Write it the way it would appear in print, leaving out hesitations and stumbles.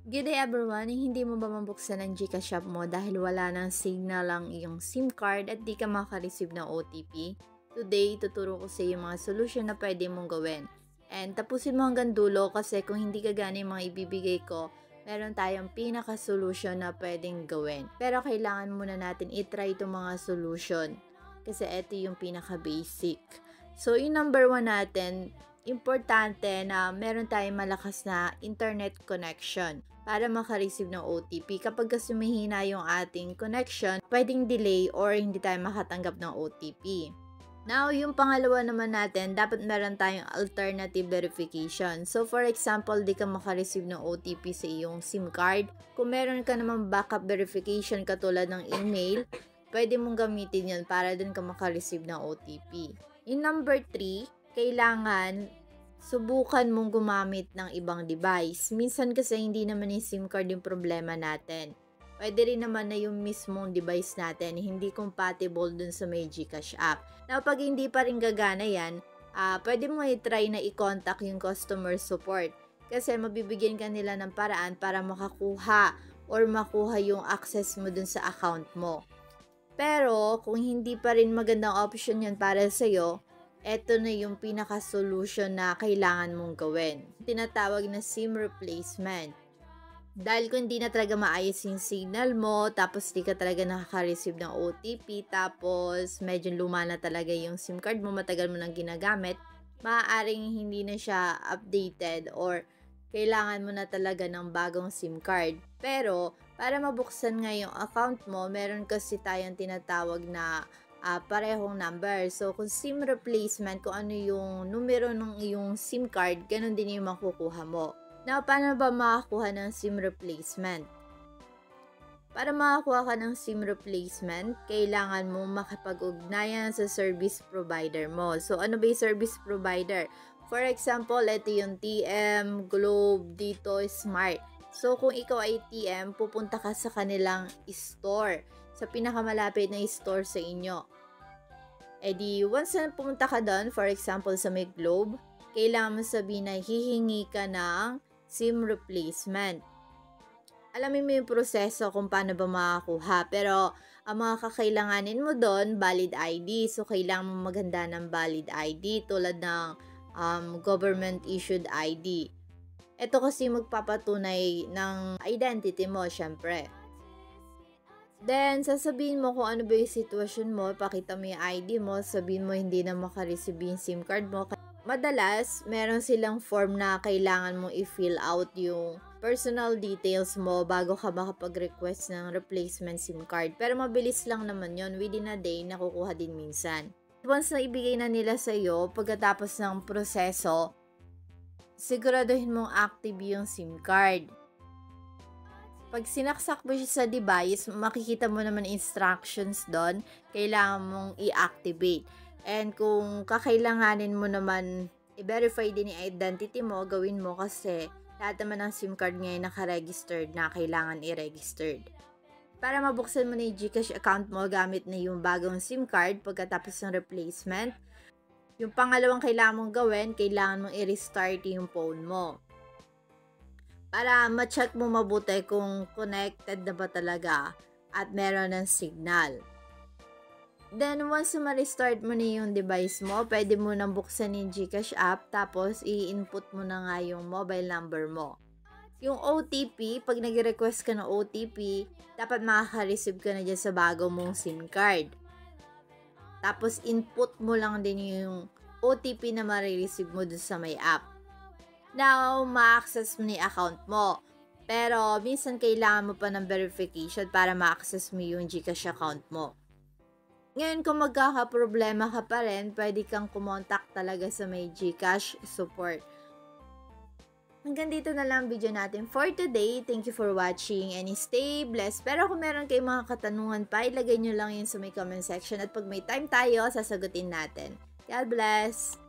Good day everyone! Hindi mo ba mabuksan ang GCash app mo dahil wala ng signal ang iyong SIM card at di ka makareceive ng OTP? Today, tuturo ko sa iyo mga solution na pwede mong gawin. And tapusin mo hanggang dulo kasi kung hindi ka gana yung mga ibibigay ko, meron tayong pinaka-solution na pwedeng gawin. Pero kailangan muna natin itry itong mga solution kasi ito yung pinaka-basic. So, yung number 1 natin, importante na meron tayong malakas na internet connection para makareceive ng OTP. Kapag kasi mahina yung ating connection, pwedeng delay or hindi tayo makatanggap ng OTP. Now, yung pangalawa naman natin, dapat meron tayong alternative verification. So, for example, di ka makareceive ng OTP sa iyong SIM card. Kung meron ka naman backup verification katulad ng email, pwede mong gamitin yun para din ka makareceive ng OTP. In number 3, kailangan subukan mong gumamit ng ibang device. Minsan kasi hindi naman yung SIM card yung problema natin. Pwede rin naman na yung mismong device natin hindi compatible dun sa may GCash app. Now, pag hindi pa rin gagana yan, pwede mo i-try na i-contact yung customer support. Kasi mabibigyan ka nila ng paraan para makakuha or makuha yung access mo dun sa account mo. Pero, kung hindi pa rin magandang option yan para sa'yo, eto na yung pinaka-solution na kailangan mong gawin. Tinatawag na SIM replacement. Dahil kung hindi na talaga maayos yung signal mo, tapos di ka talaga nakaka-receive ng OTP, tapos medyo luma na talaga yung SIM card mo, matagal mo nang ginagamit, maaaring hindi na siya updated or kailangan mo na talaga ng bagong SIM card. Pero, para mabuksan nga yung account mo, meron kasi tayong tinatawag na parehong number. So, kung SIM replacement, kung ano yung numero ng iyong SIM card, ganun din yung makukuha mo. Now, paano ba makakuha ng SIM replacement? Para makakuha ka ng SIM replacement, kailangan mo makapag-ugnayan sa service provider mo. So, ano ba yung service provider? For example, ito yung TM, Globe, dito, Smart. So, kung ikaw ay TM, pupunta ka sa kanilang store, sa pinakamalapit na store sa inyo. E di, once na pumunta ka doon, for example, sa may Globe, kailangan mo sabihin na hihingi ka ng SIM replacement. Alamin mo yung proseso kung paano ba makakuha. Pero, ang mga kakailanganin mo doon, valid ID. So, kailangan mo maghanda ng valid ID tulad ng government-issued ID. Ito kasi magpapatunay ng identity mo, syempre. Then, sasabihin mo kung ano ba yung sitwasyon mo, pakita mo yung ID mo, sabihin mo hindi na makareceive yung SIM card mo. Madalas, meron silang form na kailangan mong i-fill out yung personal details mo bago ka makapag-request ng replacement SIM card. Pero mabilis lang naman yon, within a day, nakukuha din minsan. Once na ibigay na nila sa iyo, pagkatapos ng proseso, siguraduhin mong active yung SIM card. Pag sinaksak mo siya sa device, makikita mo naman instructions doon, kailangan mong i-activate. And kung kakailanganin mo naman i-verify din yung identity mo, gawin mo kasi lahat naman ng SIM card ngayon naka-registered na kailangan i-registered. Para mabuksan mo na yung GCash account mo gamit na yung bagong SIM card pagkatapos ng replacement, yung pangalawang kailangan mong gawin, kailangan mong i-restart yung phone mo. Para ma-check mo mabuti kung connected na ba talaga at meron ng signal. Then, once ma-restart mo na yung device mo, pwede mo nang buksan yung GCash app, tapos i-input mo na nga yung mobile number mo. Yung OTP, pag nag-request ka ng OTP, dapat makaka-receive ka na dyan sa bago mong SIM card. Tapos, input mo lang din yung OTP na ma-receive mo dun sa may app. Now, ma-access mo na yung account mo. Pero, minsan kailangan mo pa ng verification para ma-access mo yung GCash account mo. Ngayon, kung magkakaproblema ka pa rin, pwede kang kumontak talaga sa may GCash support. Hanggang dito na lang video natin for today. Thank you for watching and stay blessed. Pero kung meron kayong mga katanungan pa, ilagay nyo lang yun sa may comment section. At pag may time tayo, sasagutin natin. God bless!